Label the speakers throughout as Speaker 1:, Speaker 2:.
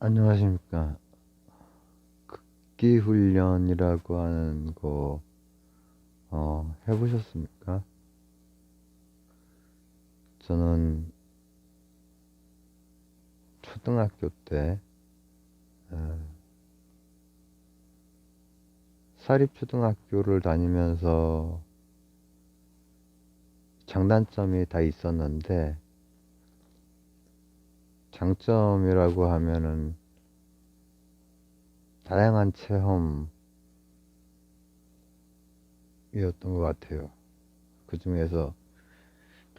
Speaker 1: 안녕하십니까. 극기 훈련이라고 하는 거, 해보셨습니까? 저는 초등학교 때, 어, 사립초등학교를 다니면서 장단점이 다 있었는데, 장점이라고 하면은 다양한 체험이었던 것 같아요. 그 중에서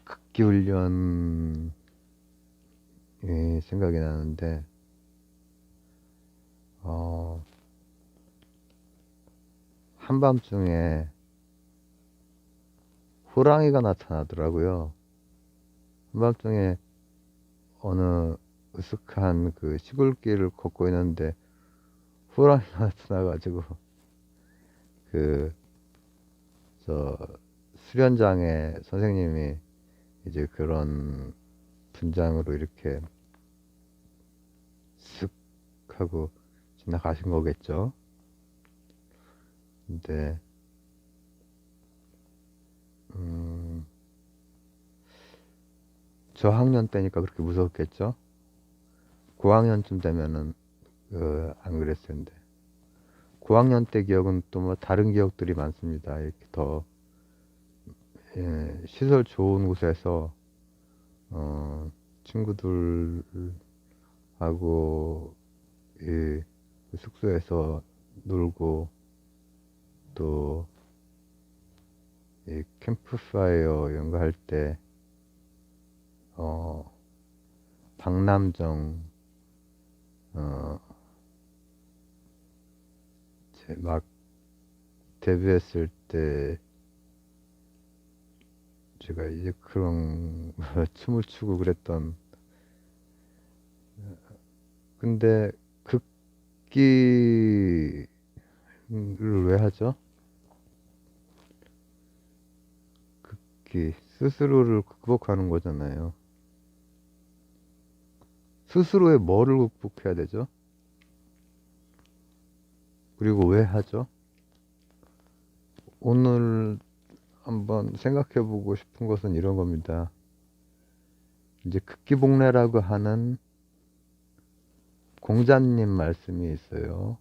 Speaker 1: 극기 훈련이 생각이 나는데, 어, 한밤중에 호랑이가 나타나더라고요. 한밤중에 어느 으슥한 그 시골길을 걷고 있는데 호랑이가 나타나가지고 그 저 수련장에 선생님이 이제 그런 분장으로 이렇게 쓱 하고 지나가신 거겠죠. 근데 음, 저학년 때니까 그렇게 무섭겠죠. 고학년쯤 되면은 안 그랬을 텐데 고학년 때 기억은 또 뭐 다른 기억들이 많습니다. 이렇게 더 시설 좋은 곳에서 어, 친구들하고 이 숙소에서 놀고 또 이 캠프파이어 이런 거 할 때 어, 박남정 어, 막 데뷔했을 때 제가 이제 그런 춤을 추고 그랬던 근데 극기를 왜 하죠? 극기 스스로를 극복하는 거잖아요. 스스로의 뭐를 극복해야 되죠? 그리고 왜 하죠? 오늘 한번 생각해 보고 싶은 것은 이런 겁니다. 이제 극기복례라고 하는 공자님 말씀이 있어요.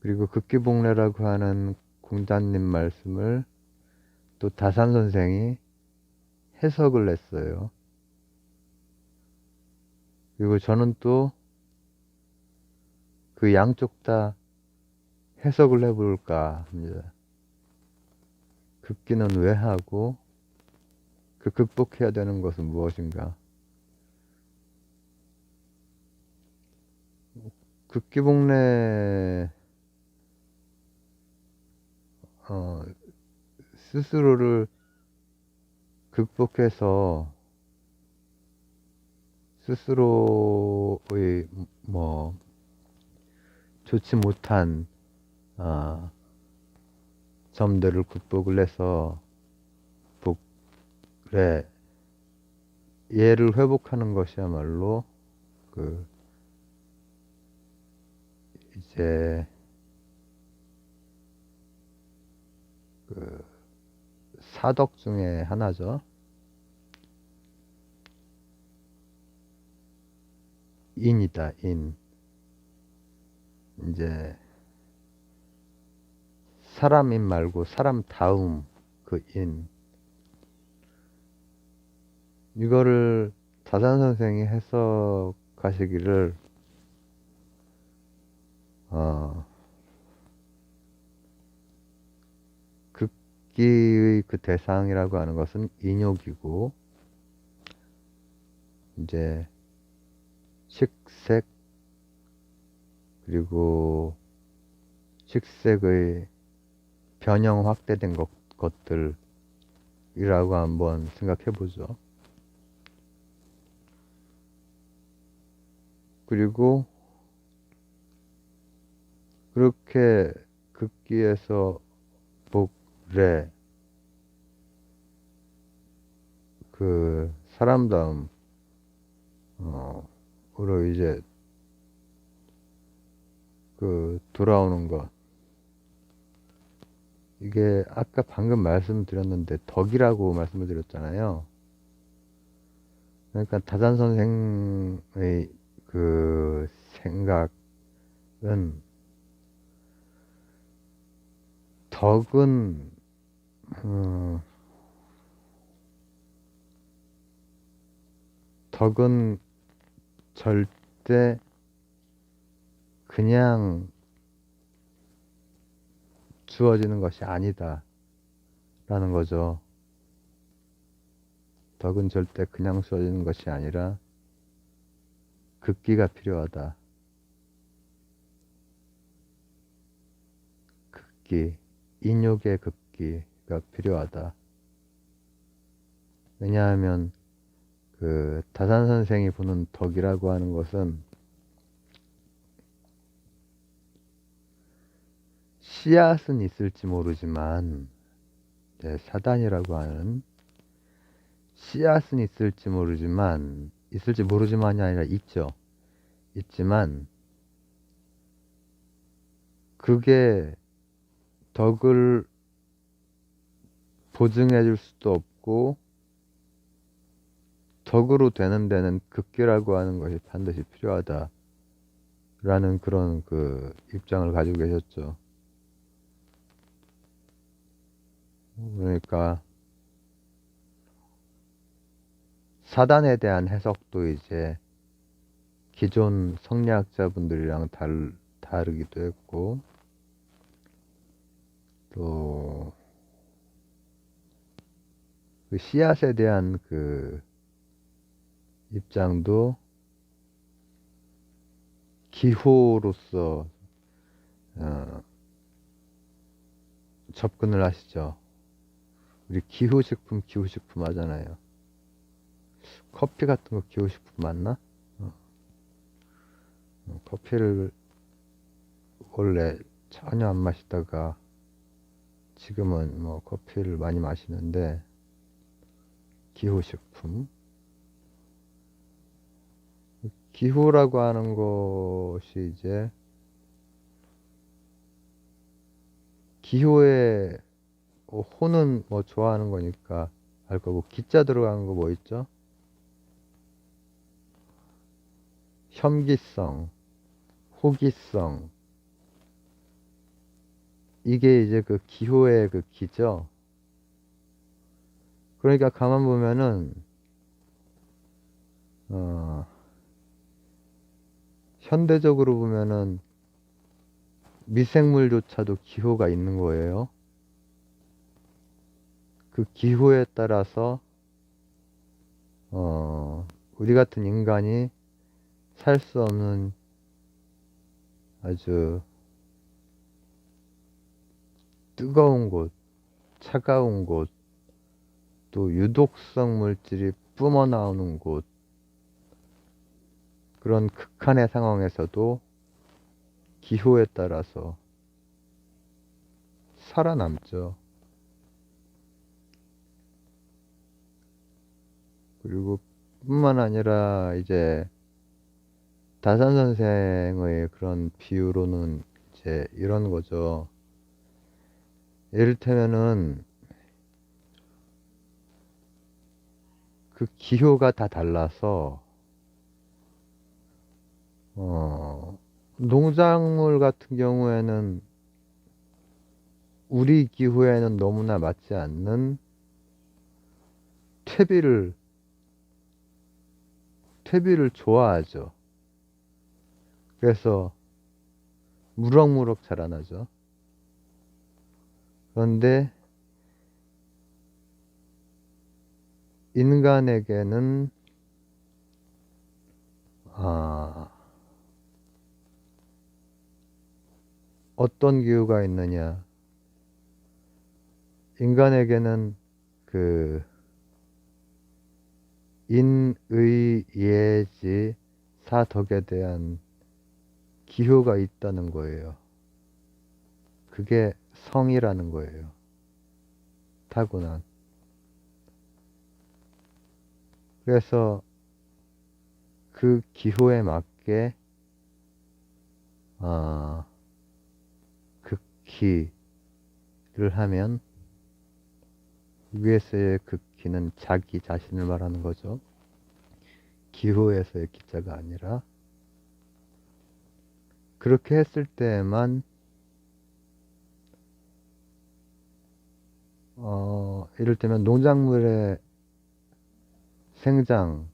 Speaker 1: 그리고 극기복례라고 하는 공자님 말씀을 또 다산 선생이 해석을 했어요. 그리고 저는 또 그 양쪽 다 해석을 해볼까 합니다. 극기는 왜 하고 그 극복해야 되는 것은 무엇인가? 극기복례 어, 스스로를 극복해서 스스로의 뭐 좋지 못한 아, 점들을 극복을 해서 복래 얘를 회복하는 것이야말로 그 이제 그 사덕 중에 하나죠. 인이다, 인. 이제 사람인 말고 사람 다움 그 인. 이거를 다산 선생이 해석하시기를 어, 극기의 그 대상이라고 하는 것은 인욕이고 이제 식색 그리고 식색의 변형 확대된 것들이라고 한번 생각해 보죠. 그리고 그렇게 극기에서 복래 그 사람다움 으로 이제 돌아오는 것. 이게 아까 방금 말씀드렸는데 덕이라고 말씀을 드렸잖아요. 그러니까 다산 선생의 그 생각은 덕은 어, 덕은 절대 그냥 주어지는 것이 아니다 라는 거죠. 덕은 절대 그냥 주어지는 것이 아니라 극기가 필요하다. 극기, 인욕의 극기가 필요하다. 왜냐하면 그 다산 선생이 보는 덕이라고 하는 것은 씨앗은 있을지 모르지만 사단이라고 하는 씨앗은 있을지 모르지만이 아니라 있죠. 있지만 그게 덕을 보증해 줄 수도 없고 덕으로 되는 데는 극기라고 하는 것이 반드시 필요하다 라는 그런 그 입장을 가지고 계셨죠. 그러니까 사단에 대한 해석도 이제 기존 성리학자분들이랑 다르기도 했고 또 그 씨앗에 대한 그 입장도 기호로서 접근을 하시죠. 우리 기호식품 하잖아요. 커피 같은 거 기호식품 맞나? 커피를 원래 전혀 안 마시다가 지금은 뭐 커피를 많이 마시는데 기호식품. 기호라고 하는 것이 이제 기호의 호는 뭐 좋아하는 거니까 알 거고 기자 들어가는 거 뭐 있죠? 혐기성, 호기성. 이게 이제 그 기호의 그 기죠. 그러니까 가만 보면은 현대적으로 보면은 미생물조차도 기호가 있는 거예요. 그 기호에 따라서 우리 같은 인간이 살 수 없는 아주 뜨거운 곳, 차가운 곳, 또 유독성 물질이 뿜어 나오는 곳, 그런 극한의 상황에서도 기호에 따라서 살아남죠. 그리고 뿐만 아니라 이제 다산 선생의 그런 비유로는 이제 이런 거죠. 이를테면은 그 기호가 다 달라서 농작물 같은 경우에는 우리 기후에는 너무나 맞지 않는 퇴비를 좋아하죠. 그래서 무럭무럭 자라나죠. 그런데 인간에게는 어떤 기후가 있느냐? 인간에게는 그 인의예지 사덕에 대한 기호가 있다는 거예요. 그게 성이라는 거예요. 타고난. 그래서 그 기호에 맞게 극기를 하면 위에서의 극기는 자기 자신을 말하는 거죠. 기호에서의 기자가 아니라. 그렇게 했을 때만 이를테면 농작물의 생장도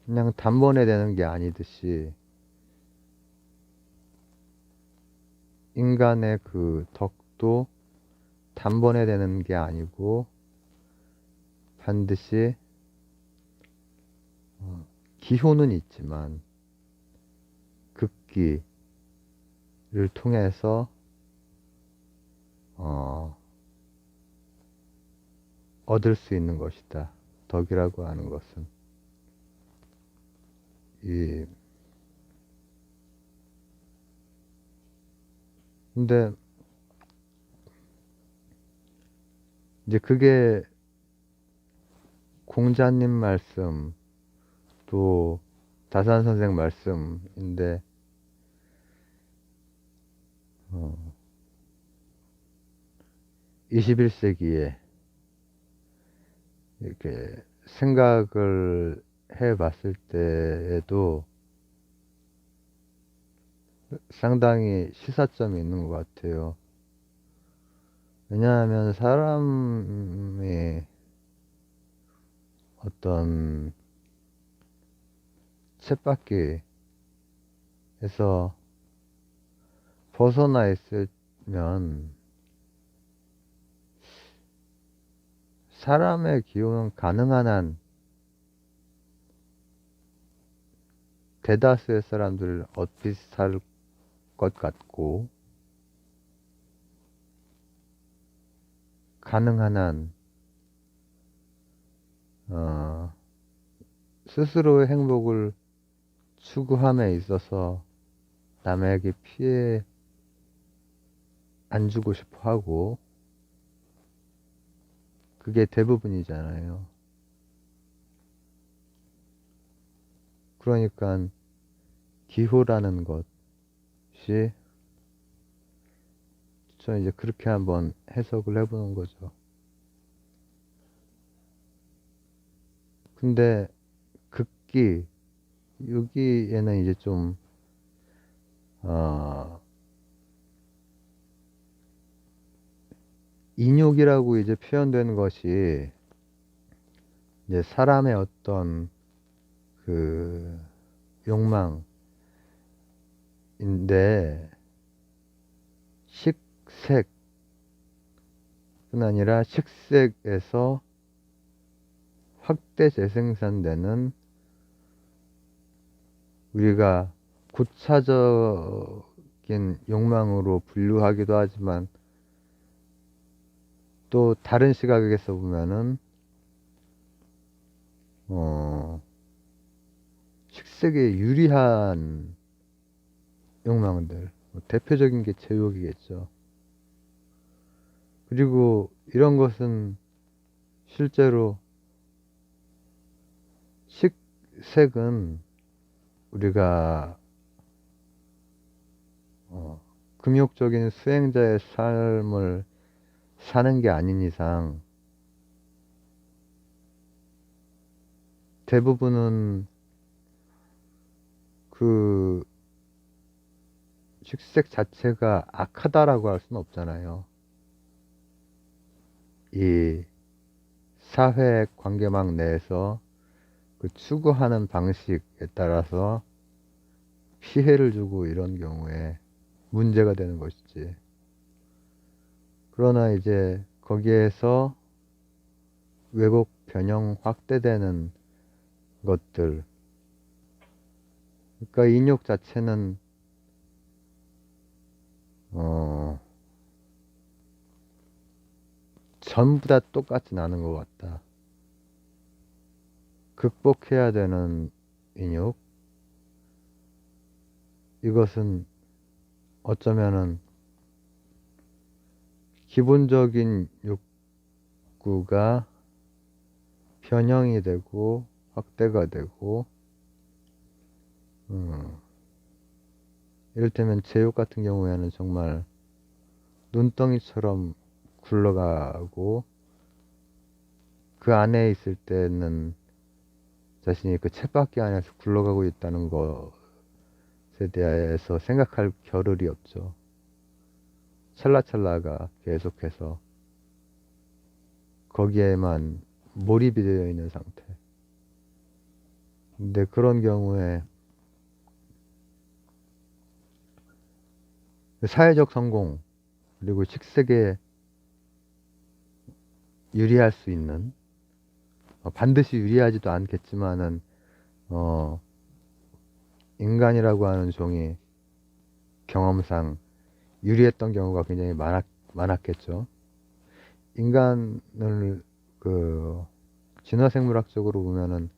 Speaker 1: 그냥 단번에 되는 게 아니듯이 인간의 그 덕도 단번에 되는 게 아니고 반드시 기호는 있지만 극기를 통해서 얻을 수 있는 것이다. 덕이라고 하는 것은 근데 이제 그게 공자님 말씀 또 다산 선생 말씀인데 21세기에 이렇게 생각을 해 봤을 때에도 상당히 시사점이 있는 것 같아요. 왜냐하면 사람이 어떤 쳇바퀴에서 벗어나 있으면 사람의 기호는 가능한 한 대다수의 사람들 엇비슷할 것 같고 가능한 한 스스로의 행복을 추구함에 있어서 남에게 피해 안 주고 싶어 하고 그게 대부분이잖아요. 그러니까 기호라는 것이 저 이제 그렇게 한번 해석을 해보는 거죠. 근데 극기 여기에는 이제 좀 인욕이라고 이제 표현된 것이 이제 사람의 어떤 그 욕망인데 식색뿐 아니라 식색에서 확대 재생산되는 우리가 고차적인 욕망으로 분류하기도 하지만 또 다른 시각에서 보면은 식색에 유리한 욕망들 대표적인 게 제욕이겠죠. 그리고 이런 것은 실제로 식색은 우리가 금욕적인 수행자의 삶을 사는 게 아닌 이상 대부분은 그 식색 자체가 악하다라고 할 수는 없잖아요. 이 사회 관계망 내에서 그 추구하는 방식에 따라서 피해를 주고 이런 경우에 문제가 되는 것이지. 그러나 이제 거기에서 왜곡, 변형, 확대되는 것들. 그러니까 인욕 자체는 전부 다 똑같진 않은 것 같다. 극복해야 되는 인욕. 이것은 어쩌면은 기본적인 욕구가 변형이 되고 확대가 되고 이를테면 제육 같은 경우에는 정말 눈덩이처럼 굴러가고 그 안에 있을 때는 자신이 그 쳇바퀴 안에서 굴러가고 있다는 것에 대해서 생각할 겨를이 없죠. 찰나찰나가 계속해서 거기에만 몰입이 되어 있는 상태. 근데 그런 경우에 사회적 성공 그리고 식색에 유리할 수 있는 반드시 유리하지도 않겠지만은 인간이라고 하는 종이 경험상 유리했던 경우가 굉장히 많았겠죠. 인간을 그 진화생물학적으로 보면은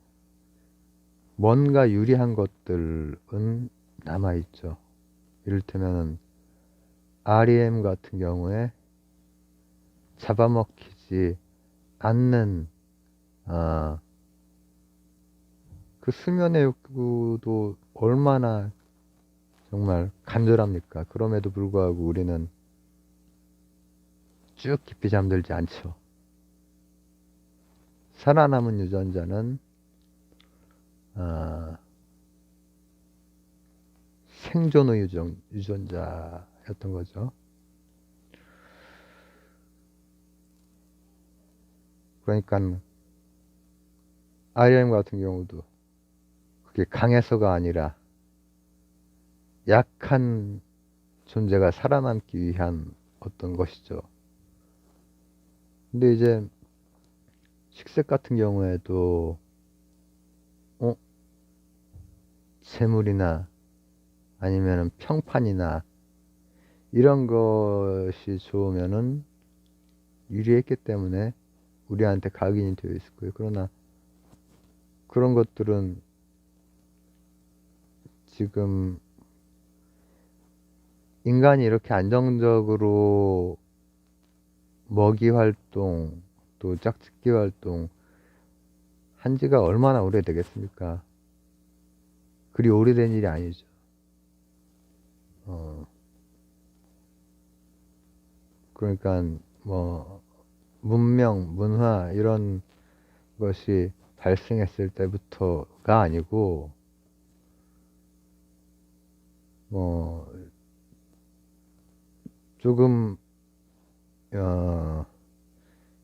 Speaker 1: 뭔가 유리한 것들은 남아있죠. 이를테면은 REM 같은 경우에 잡아먹히지 않는 그 수면의 욕구도 얼마나 정말 간절합니까? 그럼에도 불구하고 우리는 쭉 깊이 잠들지 않죠. 살아남은 유전자는 생존의 유전자였던 거죠. 그러니까 REM 같은 경우도 그게 강해서가 아니라 약한 존재가 살아남기 위한 어떤 것이죠. 근데 이제 식색 같은 경우에도 재물이나 아니면은 평판이나 이런 것이 좋으면은 유리했기 때문에 우리한테 각인이 되어 있을 거예요. 그러나 그런 것들은 지금 인간이 이렇게 안정적으로 먹이 활동 또 짝짓기 활동 한 지가 얼마나 오래되겠습니까? 그리 오래된 일이 아니죠. 그러니까 뭐 문명, 문화 이런 것이 발생했을 때부터가 아니고 뭐 조금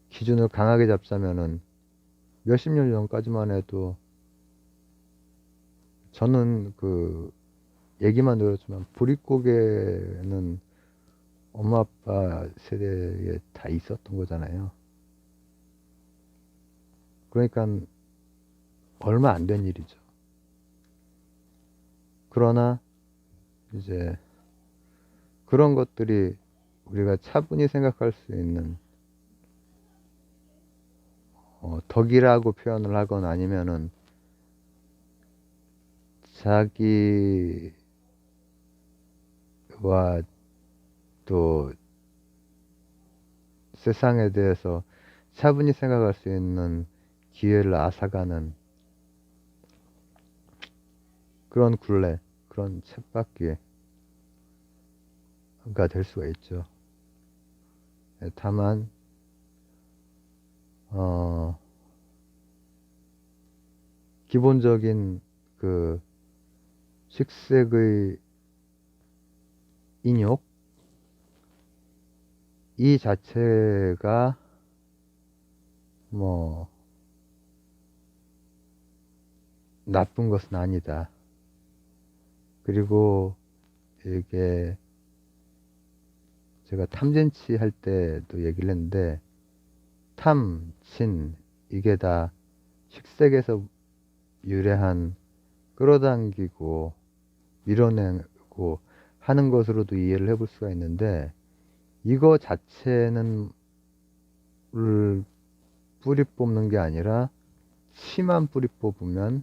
Speaker 1: 기준을 강하게 잡자면은 몇십 년 전까지만 해도 저는 그 얘기만 들었지만 보릿고개는 엄마 아빠 세대에 다 있었던 거잖아요. 그러니까 얼마 안 된 일이죠. 그러나 이제 그런 것들이 우리가 차분히 생각할 수 있는 덕이라고 표현을 하거나 아니면은 자기와 또 세상에 대해서 차분히 생각할 수 있는 기회를 앗아가는 그런 굴레, 그런 쳇바퀴가 될 수가 있죠. 다만 기본적인 그 식색의 인욕 이 자체가 뭐 나쁜 것은 아니다. 그리고 이게 제가 탐진치 할 때도 얘기를 했는데 탐, 진 이게 다 식색에서 유래한 끌어당기고 밀어내고 하는 것으로도 이해를 해볼 수가 있는데 이거 자체는 뿌리 뽑는 게 아니라 씨만 뿌리 뽑으면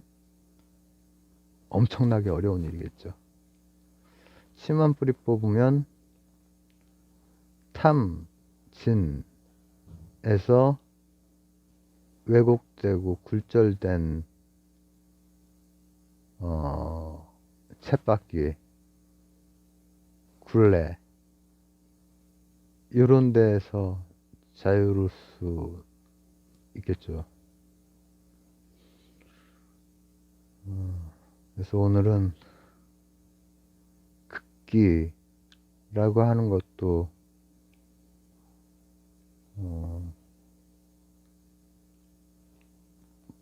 Speaker 1: 엄청나게 어려운 일이겠죠. 씨만 뿌리 뽑으면 탐, 진에서 왜곡되고 굴절된 쳇바퀴 굴레 이런 데에서 자유로울 수 있겠죠. 그래서 오늘은 극기라고 하는 것도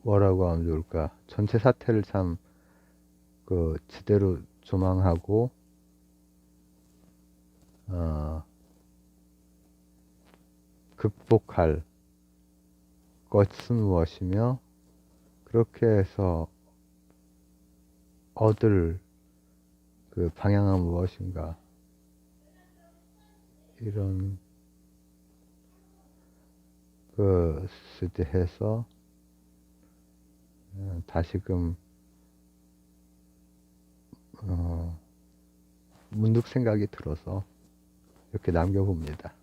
Speaker 1: 뭐라고 하면 좋을까? 전체 사태를 참 그 제대로 조망하고 극복할 것은 무엇이며 그렇게 해서 얻을 그 방향은 무엇인가 이런 것에 대해서 다시금 문득 생각이 들어서 이렇게 남겨봅니다.